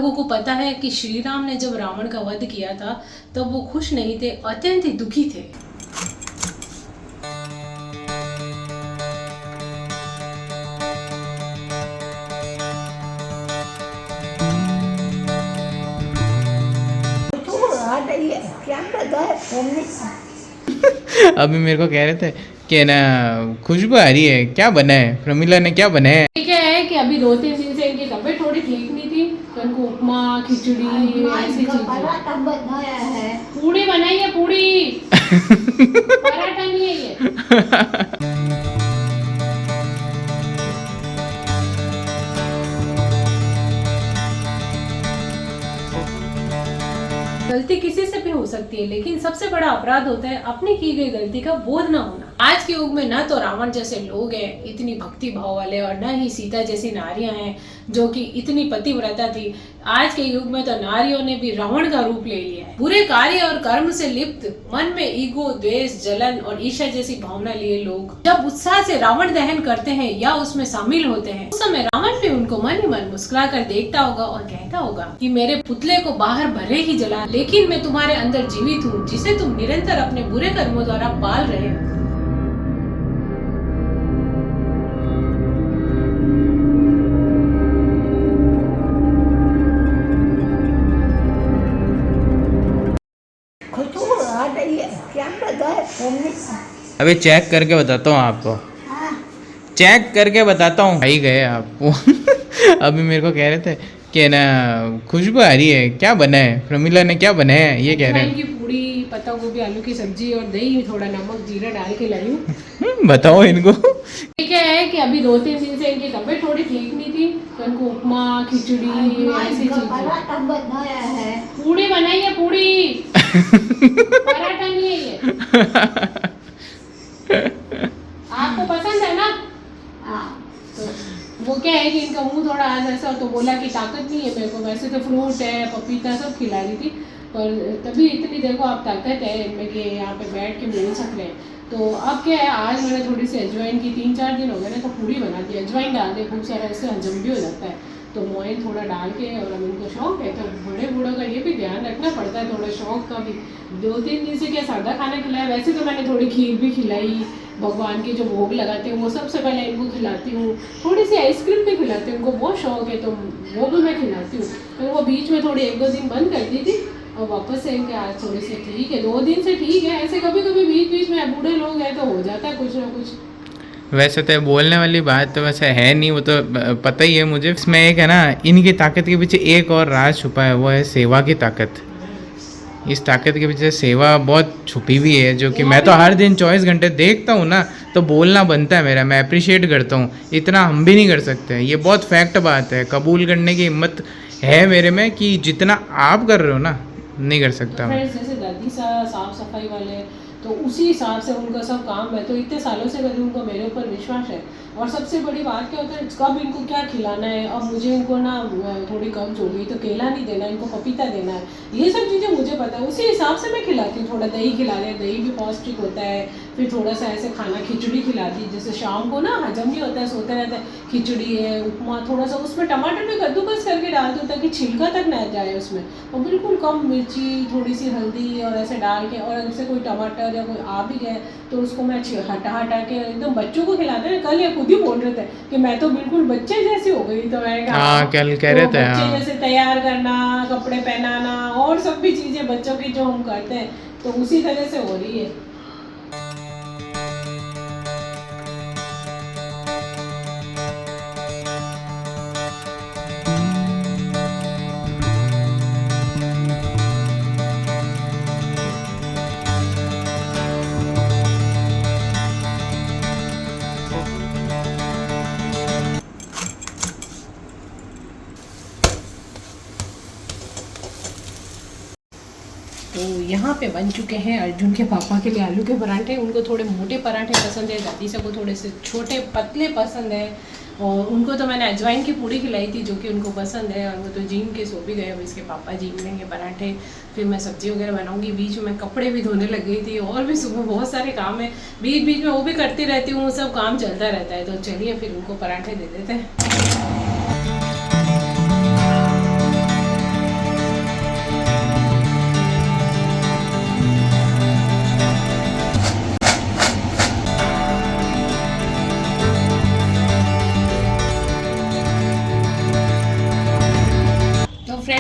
लोगों को पता है कि श्री राम ने जब रावण का वध किया था तब वो खुश नहीं थे, अत्यंत ही दुखी थे। अभी मेरे को कह रहे थे कि ना खुशबू आ रही है, क्या बना है, प्रमिला ने क्या बना है। क्या है कि अभी 2-3 दिन से इनकी तबीयत थोड़ी ठीक नहीं थी, तो इनको उपमा, खिचड़ी ऐसी चीजें, पूड़ी बनाई है, पूड़ी पराठा नहीं है ये। गलती किसी से भी हो सकती है, लेकिन सबसे बड़ा अपराध होता है अपनी की गई गलती का बोध न होना। आज के युग में न तो रावण जैसे लोग हैं इतनी भक्ति भाव वाले, और न ही सीता जैसी नारियां हैं जो कि इतनी पतिव्रता थी। आज के युग में तो नारियों ने भी रावण का रूप ले लिया है। बुरे कार्य और कर्म से लिप्त, मन में ईगो, द्वेष, जलन और ईर्ष्या जैसी भावना लिए लोग जब उत्साह से रावण दहन करते हैं या उसमें शामिल होते हैं, उस समय रावण भी उनको मन ही मन मुस्कुरा कर देखता होगा और कहता होगा कि मेरे पुतले को बाहर भले ही जला, लेकिन मैं तुम्हारे अंदर जीवित हूँ, जिसे तुम निरंतर अपने बुरे कर्मों द्वारा पाल रहे हो। अभी चेक करके बताता हूँ आपको, चेक करके बताता हूँ। आई गए आपको। अभी मेरे को कह रहे थे कि ना खुशबू आ रही है, क्या बना है, प्रमिला ने क्या बनाया है, ये कह रहे हैं। की पूरी, पत्ता गोभी, आलू की सब्जी और दही, थोड़ा नमक जीरा डाल के लाई हूँ। बताओ इनको। क्या है कि अभी 2-3 दिन से इनकी तबीयत थोड़ी ठीक नहीं थी, तो इनको उपमा, खिचड़ी ऐसी चीजें, पूड़ी बनाई है, पूड़ी पराठा नहीं है ये। आपको पसंद है ना? तो वो क्या है कि इनका मुंह थोड़ा आज ऐसा, तो बोला कि ताकत नहीं है मेरे को, वैसे तो फ्रूट है, पपीता सब खिला रही थी, पर तभी इतनी देखो आप ताकत है इनमें कि यहाँ पे बैठ के मिल सक रहे हैं। तो अब क्या है, आज मैंने थोड़ी सी अजवाइन की, 3-4 दिन हो गए ना, तो पूड़ी बना दी, अजवाइन डाल दे खूब सारा, इससे हजम भी हो जाता है, तो मोइन थोड़ा डाल के। और अब इनको शौक है, तो बड़े बूढ़ों का ये भी ध्यान रखना पड़ता है, थोड़ा शौक का भी। 2-3 दिन से क्या सादा खाना खिलाया, वैसे तो मैंने थोड़ी खीर भी खिलाई, भगवान के जो भोग लगाते हैं वो सबसे पहले इनको खिलाती हूँ, थोड़ी सी आइसक्रीम भी खिलाती हूँ, उनको बहुत शौक है, तो वो भी मैं खिलाती हूँ। तो वो बीच में थोड़ी 1-2 दिन बंद कर दी थी, और वापस से इनके आज थोड़ी सी ठीक है, 2 दिन से ठीक है। ऐसे कभी कभी बीच बीच में बूढ़े लोग हैं तो हो जाता है कुछ ना कुछ। वैसे तो बोलने वाली बात तो वैसे है नहीं, वो तो पता ही है मुझे। इसमें एक है ना, इनकी ताकत के पीछे एक और राज छुपा है, वो है सेवा की ताकत। इस ताकत के पीछे सेवा बहुत छुपी हुई है, जो कि मैं तो हर दिन 24 घंटे देखता हूँ ना, तो बोलना बनता है मेरा, मैं अप्रिशिएट करता हूँ। इतना हम भी नहीं कर सकते, ये बहुत फैक्ट बात है, कबूल करने की हिम्मत है मेरे में कि जितना आप कर रहे हो ना, नहीं कर सकता मैं। जैसे दादी साफ सफाई वाले, तो उसी हिसाब से उनका सब काम है, तो इतने सालों से कभी उनको मेरे ऊपर विश्वास है। और सबसे बड़ी बात क्या होता है, कब इनको क्या खिलाना है। अब मुझे इनको ना थोड़ी कब्ज हो गई, तो केला नहीं देना, इनको पपीता देना है, ये सब चीज़ें मुझे पता है, उसी हिसाब से मैं खिलाती हूँ। थोड़ा दही खिला दिया, दही भी पौष्टिक होता है, फिर थोड़ा सा ऐसे खाना, खिचड़ी खिला दी, जैसे शाम को ना हजम नहीं होता है, सोते रहता है, खिचड़ी है, उपमा, थोड़ा सा उसमें टमाटर भी कद्दूकस करके डाल दो ताकि छिलका तक ना जाए उसमें, और बिल्कुल कम मिर्ची, थोड़ी सी हल्दी और ऐसे डाल के। और जैसे कोई टमाटर या कोई आ भी गया तो उसको मैं हटा के एकदम बच्चों को खिलाते हैं। कल ये खुद ही बोल रहे थे कि मैं तो बिल्कुल बच्चे जैसी हो गई, तो मैं कल कह रहे थे बच्चे जैसे तैयार करना, कपड़े पहनाना और सब भी चीज़ें बच्चों की जो हम करते हैं, तो उसी तरह से हो रही है। तो यहाँ पे बन चुके हैं अर्जुन के पापा के लिए आलू के पराठे। उनको थोड़े मोटे पराठे पसंद है, दादीसा को थोड़े से छोटे पतले पसंद है, और उनको तो मैंने अजवाइन की पूड़ी खिलाई थी जो कि उनको पसंद है, और वो तो जीम के सो भी गए। अब इसके पापा जीम लेंगे पराठे, फिर मैं सब्जी वगैरह बनाऊंगी। बीच में कपड़े भी धोने लग गई थी, और भी सुबह बहुत सारे काम है, बीच बीच में वो भी करती रहती हूँ, सब काम चलता रहता है। तो चलिए फिर उनको पराठे दे देते हैं।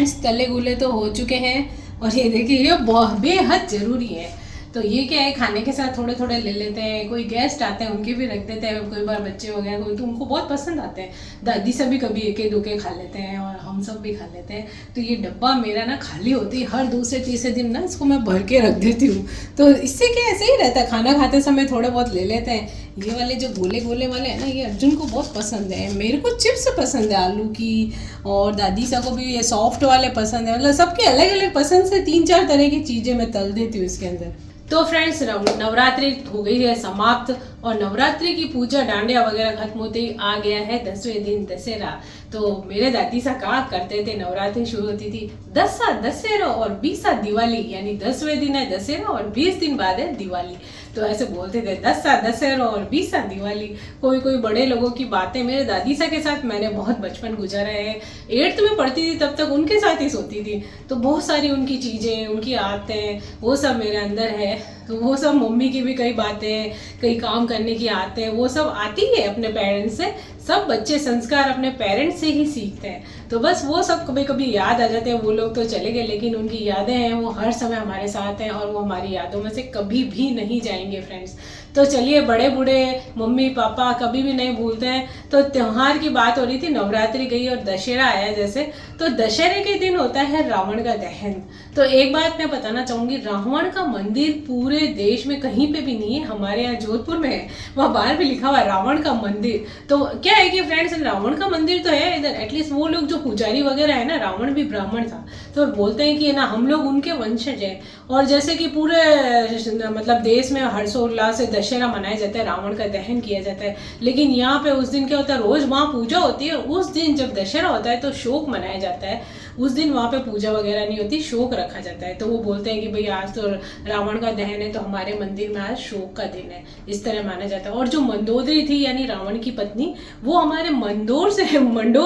फ्रेंड्स तले गुले तो हो चुके हैं और ये देखिए ये बहुत बेहद ज़रूरी है। तो ये क्या है, खाने के साथ थोड़े थोड़े ले लेते हैं, कोई गेस्ट आते हैं उनके भी रख देते हैं, कोई बार बच्चे वगैरह कोई तो उनको बहुत पसंद आते हैं। दादी से भी कभी एक दो के खा लेते हैं और हम सब भी खा लेते हैं। तो ये डब्बा मेरा ना खाली होती है हर दूसरे तीसरे दिन ना, इसको मैं भर के रख देती हूँ। तो इससे क्या ऐसे ही रहता है, खाना खाते समय थोड़े बहुत ले लेते हैं। ये वाले जो गोले गोले वाले हैं ना, ये अर्जुन को बहुत पसंद है, मेरे को चिप्स पसंद है आलू की, और दादी सा को भी ये सॉफ्ट वाले पसंद है। मतलब सबके अलग अलग पसंद से 3-4 तरह की चीज़ें मैं तल देती हूँ इसके अंदर। तो फ्रेंड्स नवरात्रि हो गई है समाप्त और नवरात्रि की पूजा डांडिया वगैरह खत्म होते ही आ गया है 10वें दिन दशहरा। तो मेरे दादी सा कहा करते थे, नवरात्रि शुरू होती थी 10 दशहरा और 20 दिवाली, यानी 10वें दिन है दशहरा और 20 दिन बाद है दिवाली। तो ऐसे बोलते थे 10 दशहरा और 20 दिवाली। कोई कोई बड़े लोगों की बातें मेरे दादी सा के साथ मैंने बहुत बचपन गुजारा है। 8th में पढ़ती थी तब तक उनके साथ ही सोती थी, तो बहुत सारी उनकी चीज़ें, उनकी आदतें वो सब मेरे अंदर है। तो वो सब मम्मी की भी कई बातें, कई काम करने की आदतें वो सब आती है अपने पेरेंट्स से। सब बच्चे संस्कार अपने पेरेंट्स से ही सीखते हैं। तो बस वो सब कभी कभी याद आ जाते हैं। वो लोग तो चले गए लेकिन उनकी यादें हैं वो हर समय हमारे साथ हैं और वो हमारी यादों में से कभी भी नहीं जाएंगे फ्रेंड्स। तो चलिए, बड़े बूढ़े मम्मी पापा कभी भी नहीं भूलते हैं। तो त्यौहार की बात हो रही थी, नवरात्रि गई और दशहरा आया जैसे, तो दशहरे के दिन होता है रावण का दहन। तो एक बात मैं बताना चाहूँगी, रावण का मंदिर पूरे देश में कहीं पे भी नहीं है, हमारे यहाँ जोधपुर में है, वहाँ बाहर भी लिखा हुआ है रावण का मंदिर। तो क्या है कि फ्रेंड्स, रावण का मंदिर तो है इधर, एटलीस्ट वो लोग जो पुजारी वगैरह है ना, रावण भी ब्राह्मण था, तो बोलते हैं कि ना हम लोग उनके वंशज हैं। और जैसे कि पूरे मतलब देश में हर्षोल्लास से दशहरा मनाया जाता है, रावण का दहन किया जाता है। लेकिन यहाँ पे उस दिन क्या होता है, रोज वहाँ पूजा होती है। उस दिन जब दशहरा होता है तो शोक मनाया जाता है। उस दिन वहाँ पे पूजा वगैरह नहीं होती, शोक रखा जाता है। तो वो बोलते हैं कि भाई आज तो रावण का दहन है तो हमारे मंदिर में आज शोक का दिन है, इस तरह माना जाता है। और जो मंदोदरी थी यानी रावण की पत्नी, वो हमारे मंदोर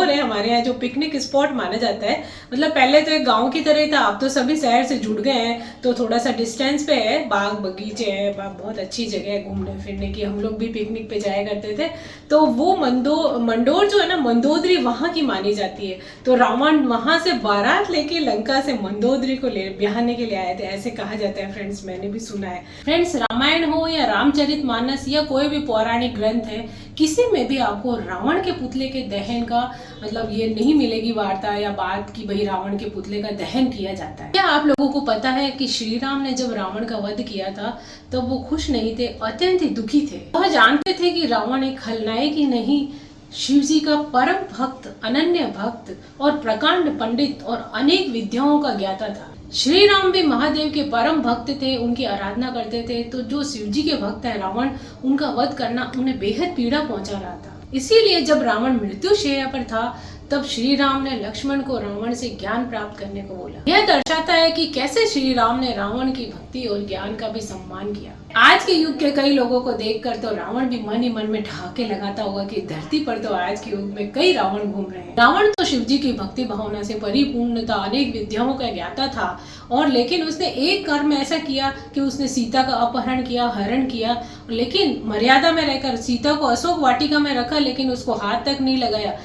है हमारे यहाँ जो पिकनिक स्पॉट माना जाता है। मतलब पहले तो एक गाँव की तरह था, अब तो सभी शहर से जुड़ गए हैं, तो थोड़ा सा डिस्टेंस पे है, बाग बगीचे है, बहुत अच्छी जगह है घूमने फिरने की। हम लोग भी पिकनिक पे जाया करते थे। तो वो मंडोर जो है ना, मंदोदरी वहाँ की मानी जाती है। तो रावण वहाँ से बारात लेके लंका से मंदोदरी को ब्याहने के लिए आए थे, ऐसे कहा जाता है फ्रेंड्स, मैंने भी सुना है। फ्रेंड्स, रामायण हो या रामचरितमानस या कोई भी पौराणिक ग्रंथ है, किसी में भी आपको रावण के पुतले के दहन का मतलब ये नहीं मिलेगी वार्ता या बात कि भाई रावण के पुतले का दहन किया जाता है। क्या आप लोगों को पता है कि श्री राम ने जब रावण का वध किया था तो वो खुश नहीं थे, अत्यंत ही दुखी थे। वह जानते थे कि रावण एक खलनायक ही नहीं, शिव जी का परम भक्त, अनन्य भक्त और प्रकांड पंडित और अनेक विद्याओं का ज्ञाता था। श्री राम भी महादेव के परम भक्त थे, उनकी आराधना करते थे। तो जो शिव जी के भक्त है रावण, उनका वध करना उन्हें बेहद पीड़ा पहुंचा रहा था। इसीलिए जब रावण मृत्युशैया पर था तब श्री राम ने लक्ष्मण को रावण से ज्ञान प्राप्त करने को बोला। यह दर्शाता है कि कैसे श्री राम ने रावण की भक्ति और ज्ञान का भी सम्मान किया। आज के युग के कई लोगों को देखकर तो रावण भी मन ही मन में ठहाके लगाता होगा कि धरती पर तो आज के युग में कई रावण घूम रहे हैं। रावण तो शिव जी की भक्ति भावना से परिपूर्ण था, अनेक विद्याओं का ज्ञाता था, और लेकिन उसने एक कर्म ऐसा किया कि उसने सीता का अपहरण किया, हरण किया, लेकिन मर्यादा में रहकर सीता को अशोक वाटिका में रखा, लेकिन उसको हाथ तक नहीं लगाया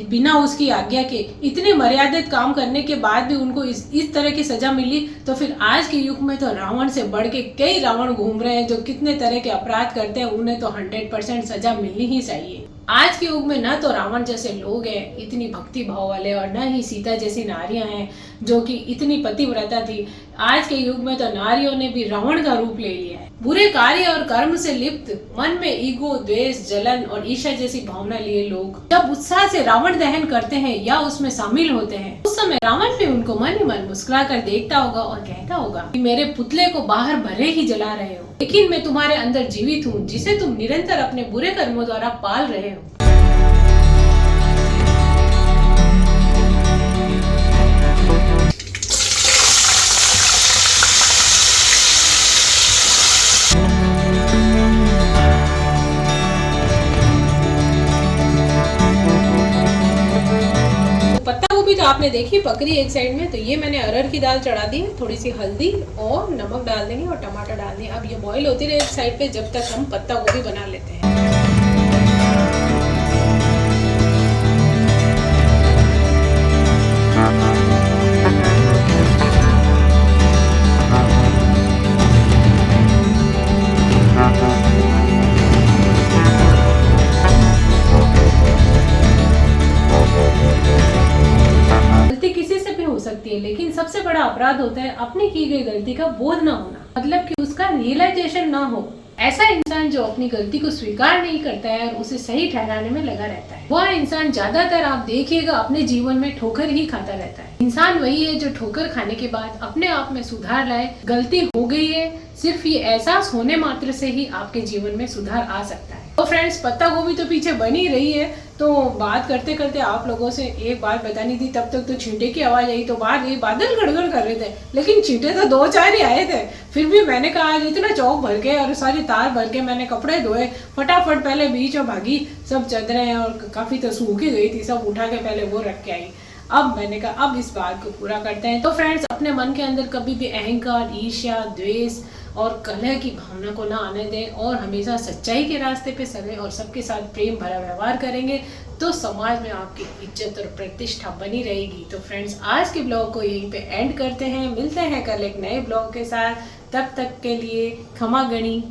बिना उसकी आज्ञा के। इतने मर्यादित काम करने के बाद भी उनको इस तरह की सजा मिली। तो फिर आज के युग में तो रावण से बढ़ के कई रावण घूम रहे हैं जो कितने तरह के अपराध करते हैं, उन्हें तो 100% सजा मिलनी ही चाहिए। आज के युग में न तो रावण जैसे लोग हैं इतनी भक्ति भाव वाले, और न ही सीता जैसी नारियां हैं जो कि इतनी पतिव्रता थी। आज के युग में तो नारियों ने भी रावण का रूप ले लिया है। बुरे कार्य और कर्म से लिप्त, मन में ईगो, द्वेष, जलन और ईर्ष्या जैसी भावना लिए लोग जब उत्साह से रावण दहन करते हैं या उसमें शामिल होते हैं, उस समय रावण भी उनको मन ही मन मुस्कुरा कर देखता होगा और कहता होगा कि मेरे पुतले को बाहर भले ही जला रहे हो, लेकिन मैं तुम्हारे अंदर जीवित हूँ, जिसे तुम निरंतर अपने बुरे कर्मों द्वारा पाल रहे हो। तो आपने देखी पकड़ी एक साइड में, तो ये मैंने अरहर की दाल चढ़ा दी, थोड़ी सी हल्दी और नमक डाल देंगे और टमाटर डाल देंगे। अब ये बॉईल होती रहे एक साइड पे जब तक हम पत्ता गोभी बना लेते हैं। सकती है, लेकिन सबसे बड़ा अपराध होता है अपनी की गई गलती का बोध ना होना, मतलब कि उसका रियलाइजेशन ना हो। ऐसा इंसान जो अपनी गलती को स्वीकार नहीं करता है और उसे सही ठहराने में लगा रहता है, वह इंसान ज्यादातर आप देखिएगा अपने जीवन में ठोकर ही खाता रहता है। इंसान वही है जो ठोकर खाने के बाद अपने आप में सुधार लाए। गलती हो गई है, सिर्फ ये एहसास होने मात्र से ही आपके जीवन में सुधार आ सकता है। तो फ्रेंड्स, पत्ता गोभी तो पीछे बनी रही है, तो बात करते करते आप लोगों से एक बात बतानी थी। तब तक तो छींटे की आवाज आई, तो बाहर ये बादल गड़गड़ कर रहे थे, लेकिन छींटे तो 2-4 ही आए थे। फिर भी मैंने कहा आज इतना चौक भर के और सारी तार भर के मैंने कपड़े धोए, फटाफट पहले बीच और भागी, सब चादरें और काफी तो सूखी गई थी, सब उठा के पहले वो रख के आई। अब मैंने कहा अब इस बात को पूरा करते हैं। तो फ्रेंड्स, अपने मन के अंदर कभी भी अहंकार, ईर्ष्या, द्वेष और कलह की भावना को ना आने दें और हमेशा सच्चाई के रास्ते पे चलें और सबके साथ प्रेम भरा व्यवहार करेंगे तो समाज में आपकी इज्जत और प्रतिष्ठा बनी रहेगी। तो फ्रेंड्स, आज के ब्लॉग को यहीं पे एंड करते हैं, मिलते हैं कल एक नए ब्लॉग के साथ। तब तक के लिए खमा गणी।